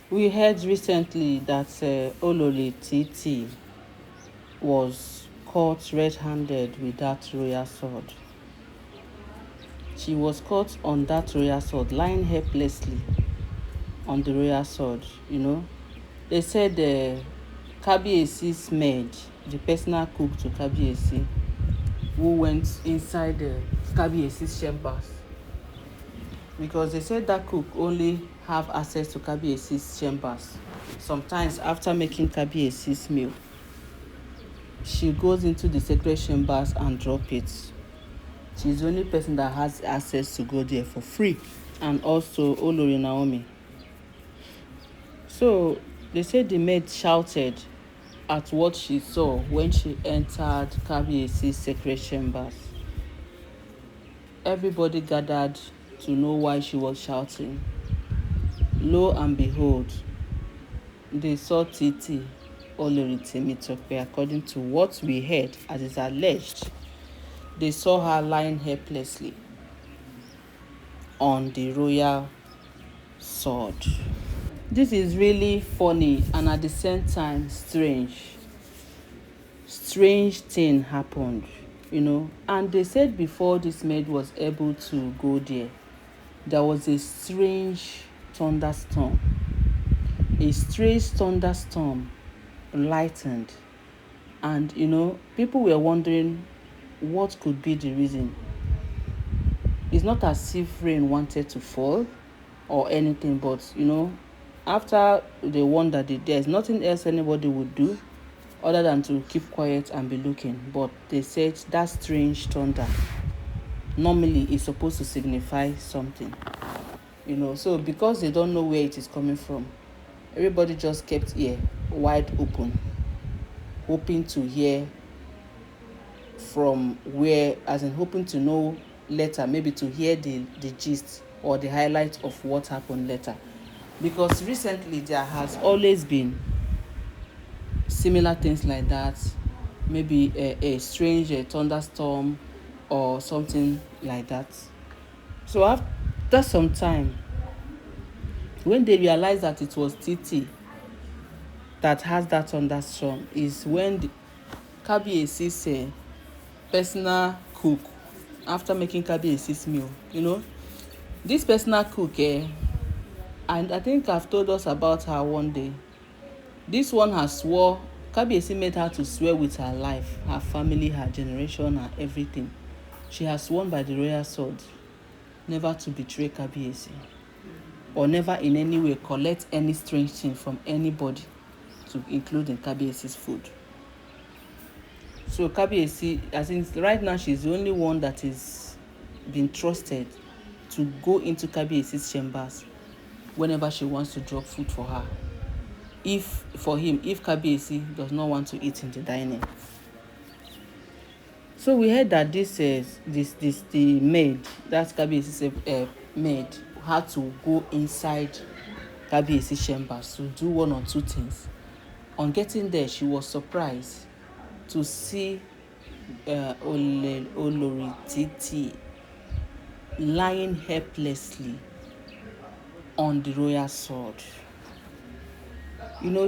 We heard recently that Olori Titi was caught red-handed with that royal sword. She was caught on that royal sword, lying helplessly on the royal sword. They said Kabiyesi's maid, the personal cook to Kabiyesi, who went inside the Kabiyesi's chambers, because they said that cook only have access to Kabiyesi's chambers. Sometimes after making Kabiyesi's meal, she goes into the sacred chambers and drop it. She's the only person that has access to go there for free, and also Olori Naomi. So they said the maid shouted at what she saw when she entered Kabiyesi's sacred chambers. Everybody gathered to know why she was shouting. Lo and behold, they saw Titi, Olori Temitope, according to what we heard as is alleged. They saw her lying helplessly on the royal sword. This is really funny and at the same time strange. Strange thing happened, and they said before this maid was able to go there was a strange thunderstorm. A strange thunderstorm lightened, and people were wondering what could be the reason. It's not as if rain wanted to fall or anything, but after they wondered, there's nothing else anybody would do other than to keep quiet and be looking. But they said that strange thunder normally is supposed to signify something, so because they don't know where it is coming from, everybody just kept ear wide open, hoping to hear from where, as in hoping to know later, maybe to hear the gist or the highlight of what happened later. Because recently there has always been similar things like that, maybe a strange thunderstorm or something like that. So after some time, when they realized that it was Titi that has that thunderstorm, is when the Kabiyesi's personal cook, after making Kabiyesi's meal, this personal cook, and I think I've told us about her one day. This one has swore, Kabiyesi made her to swear with her life, her family, her generation, and everything. She has sworn by the royal sword never to betray Kabiyesi, or never in any way collect any strange thing from anybody, to include in Kabiyesi's food. So Kabiyesi, as in right now, she's the only one that is being trusted to go into Kabiyesi's chambers whenever she wants to drop food for her. If Kabiyesi does not want to eat in the dining. So we heard that the maid, that's Kabiyesi's maid, had to go inside Kabiyesi's chambers to do one or two things. On getting there, she was surprised to see Olori Titi lying helplessly on the royal sword.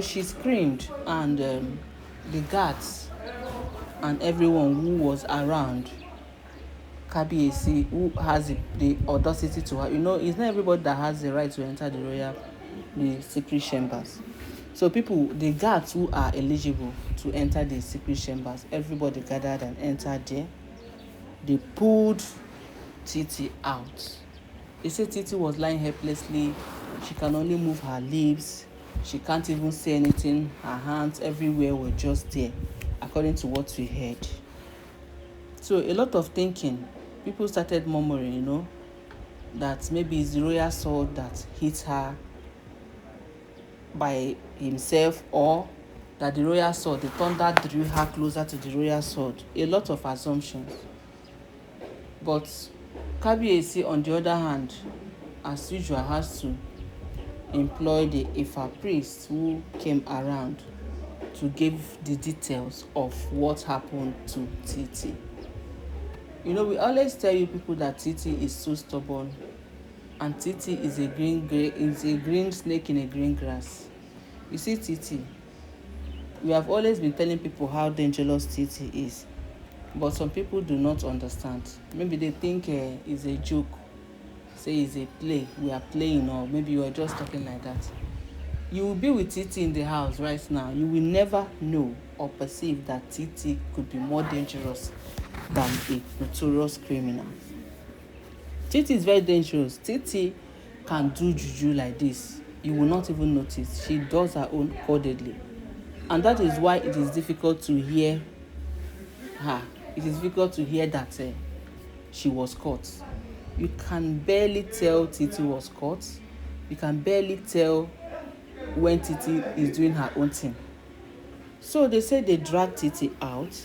She screamed, and the guards and everyone who was around Kabiyesi, who has the audacity to have, it's not everybody that has the right to enter the secret chambers. So the guards who are eligible to enter the secret chambers, everybody gathered and entered there. They pulled Titi out. They said Titi was lying helplessly. She can only move her lips. She can't even say anything. Her hands everywhere were just there, according to what we heard. So a lot of thinking. People started murmuring, that maybe it's the royal sword that hit her by himself, or that the royal sword, the thunder drew her closer to the royal sword. A lot of assumptions. But Kabiyesi, on the other hand, as usual, has to employ the Ifa priest who came around to give the details of what happened to Titi. We always tell you people that Titi is so stubborn and Titi is a green snake in a green grass. You see, Titi, we have always been telling people how dangerous Titi is, but some people do not understand. Maybe they think it's a joke, say it's a play, we are playing, or maybe you are just talking like that. You will be with Titi in the house right now, you will never know or perceive that Titi could be more dangerous than a notorious criminal. Titi is very dangerous. Titi can do juju like this, you will not even notice. She does her own codedly, and that is why it is difficult to hear her. It is difficult to hear that she was caught. You can barely tell Titi was caught. You can barely tell when Titi is doing her own thing. So they said they dragged Titi out,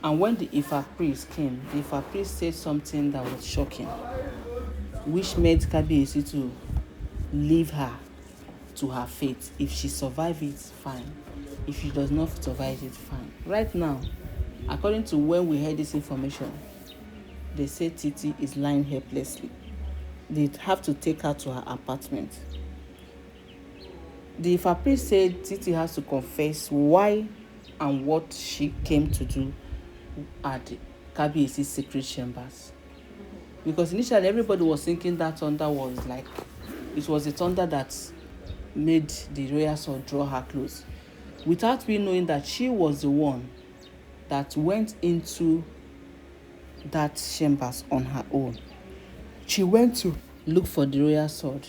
and when the Ifa priest came, the Ifa priest said something that was shocking, which made kabiyesi to leave her to her fate. If she survives it, fine. If she does not survive it, fine. Right now, according to when we heard this information, they say Titi is lying helplessly. They have to take her to her apartment. The Ifa priest said Titi has to confess why and what she came to do at kabiyesi's secret chambers. Because initially everybody was thinking that thunder was like, it was the thunder that made the royal sword draw her close, without we knowing that she was the one that went into that chambers on her own. She went to look for the royal sword.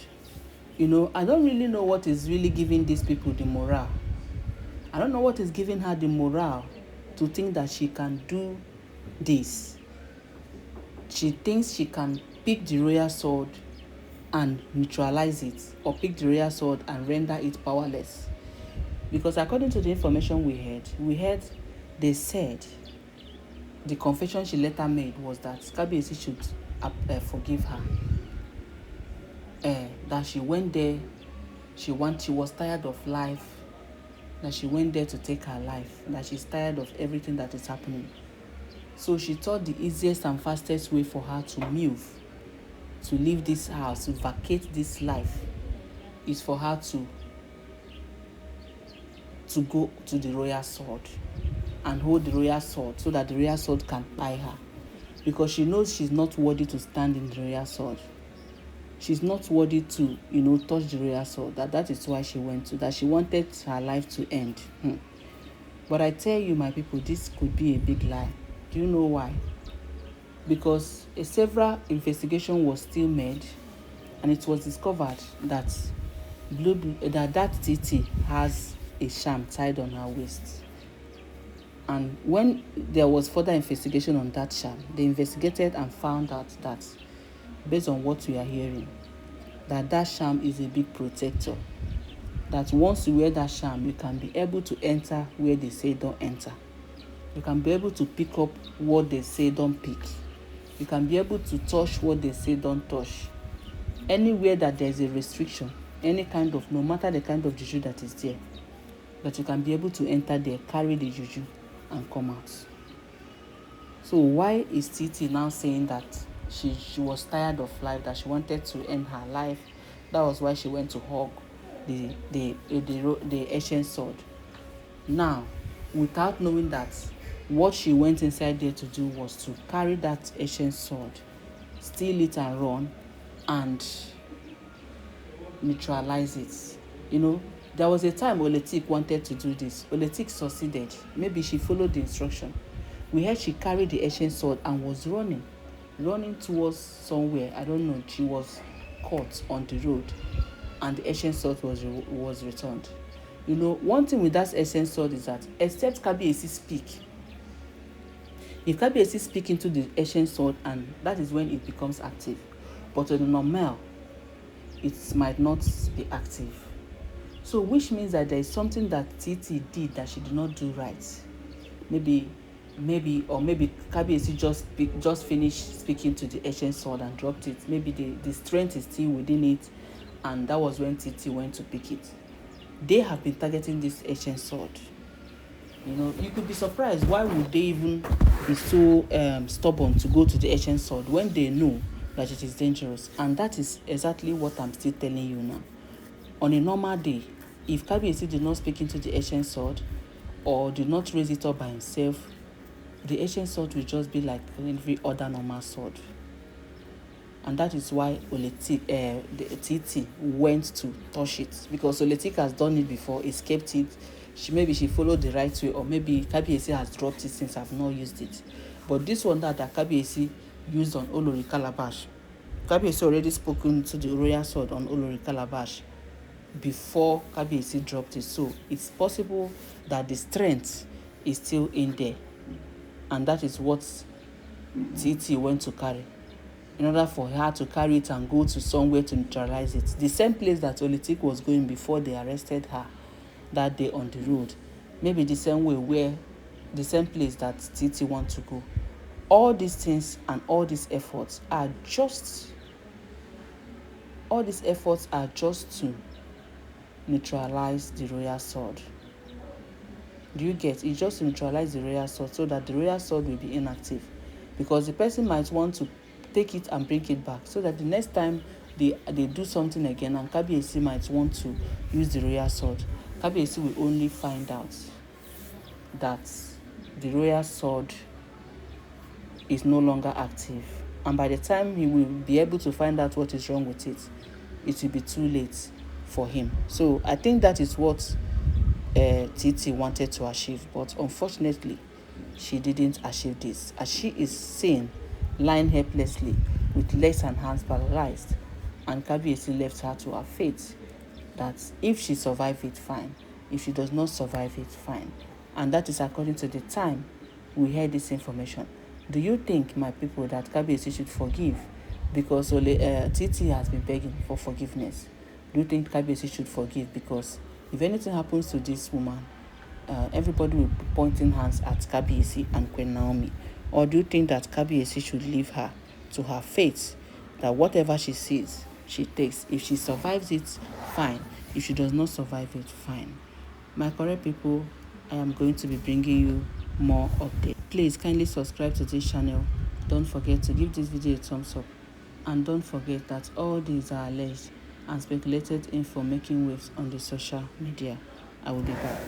I don't really know what is really giving these people the morale. I don't know what is giving her the morale to think that she can do this. She thinks she can pick the royal sword and neutralize it, or pick the royal sword and render it powerless. Because according to the information we heard they said the confession she later made was that kabiyesi should forgive her. That she went there, she was tired of life, that she went there to take her life, that she's tired of everything that is happening. So she thought the easiest and fastest way for her to move, to leave this house, to vacate this life, is for her to go to the royal sword and hold the royal sword, so that the royal sword can buy her. Because she knows she's not worthy to stand in the royal sword. She's not worthy to, touch the royal sword. That is why she went to, that she wanted her life to end. But I tell you, my people, this could be a big lie. Do you know why? Because a several investigation was still made, and it was discovered that that Titi has a sham tied on her waist. And when there was further investigation on that sham, they investigated and found out that, based on what we are hearing, that sham is a big protector. That once you wear that sham, you can be able to enter where they say don't enter. You can be able to pick up what they say don't pick. You can be able to touch what they say don't touch. Anywhere that there is a restriction, no matter the kind of juju that is there, that you can be able to enter there, carry the juju, and come out. So why is Titi now saying that she was tired of life, that she wanted to end her life? That was why she went to hug the ancient sword. Now, without knowing that what she went inside there to do was to carry that ancient sword, steal it and run, and neutralize it. There was a time Oletik wanted to do this. Oletik succeeded. Maybe she followed the instruction. We heard she carried the ancient sword and was running towards somewhere. I don't know. She was caught on the road, and the ancient sword was returned. One thing with that ancient sword is that, except kabiyesi speak, if kabiyesi speak into the ancient sword, and that is when it becomes active. But on the normal, it might not be active. So which means that there is something that Titi did that she did not do right. Maybe kabiyesi just finished speaking to the ancient sword and dropped it. Maybe the strength is still within it, and that was when Titi went to pick it. They have been targeting this ancient sword. You could be surprised, why would they even be so stubborn to go to the ancient sword when they know that it is dangerous. And that is exactly what I'm still telling you now. On a normal day, if Kabiyesi did not speak into the ancient sword or did not raise it up by himself, the ancient sword will just be like every other normal sword. And that is why Titi went to touch it, because Oletik has done it before. He's kept it. Maybe she followed the right way, or maybe Kabiyesi has dropped it since I've not used it. But this one that Kabiyesi used on Olori Calabash, Kabiyesi already spoken to the royal sword on Olori Calabash before Kabiyesi dropped it. So it's possible that the strength is still in there, and that is what Titi went to carry, in order for her to carry it and go to somewhere to neutralize it. The same place that Oletik was going before they arrested her that day on the road. Maybe the same way where the same place that Titi wants to go. All these things and all these efforts are just to neutralize the royal sword. Do you get? It's just to neutralize the royal sword so that the royal sword will be inactive. Because the person might want to take it and bring it back, so that the next time they do something again and Kabiyesi might want to use the royal sword, Kabiyesi will only find out that the royal sword is no longer active, and by the time he will be able to find out what is wrong with it, it will be too late for him. So I think that is what Titi wanted to achieve, but unfortunately she didn't achieve this, as she is seen lying helplessly with legs and hands paralyzed, and Kabiyesi left her to her fate, that if she survives it, fine. If she does not survive it, fine. And that is according to the time we heard this information. Do you think, my people, that Kabiyesi should forgive? Because Titi has been begging for forgiveness. Do you think Kabiyesi should forgive? Because if anything happens to this woman, everybody will be pointing hands at Kabiyesi and Queen Naomi. Or do you think that Kabiyesi should leave her to her fate, that whatever she sees, she takes? If she survives it, fine. If she does not survive it, fine. My correct people, I am going to be bringing you more updates. Please kindly subscribe to this channel. Don't forget to give this video a thumbs up. And don't forget that all these are alleged and speculated info making waves on the social media. I will be back.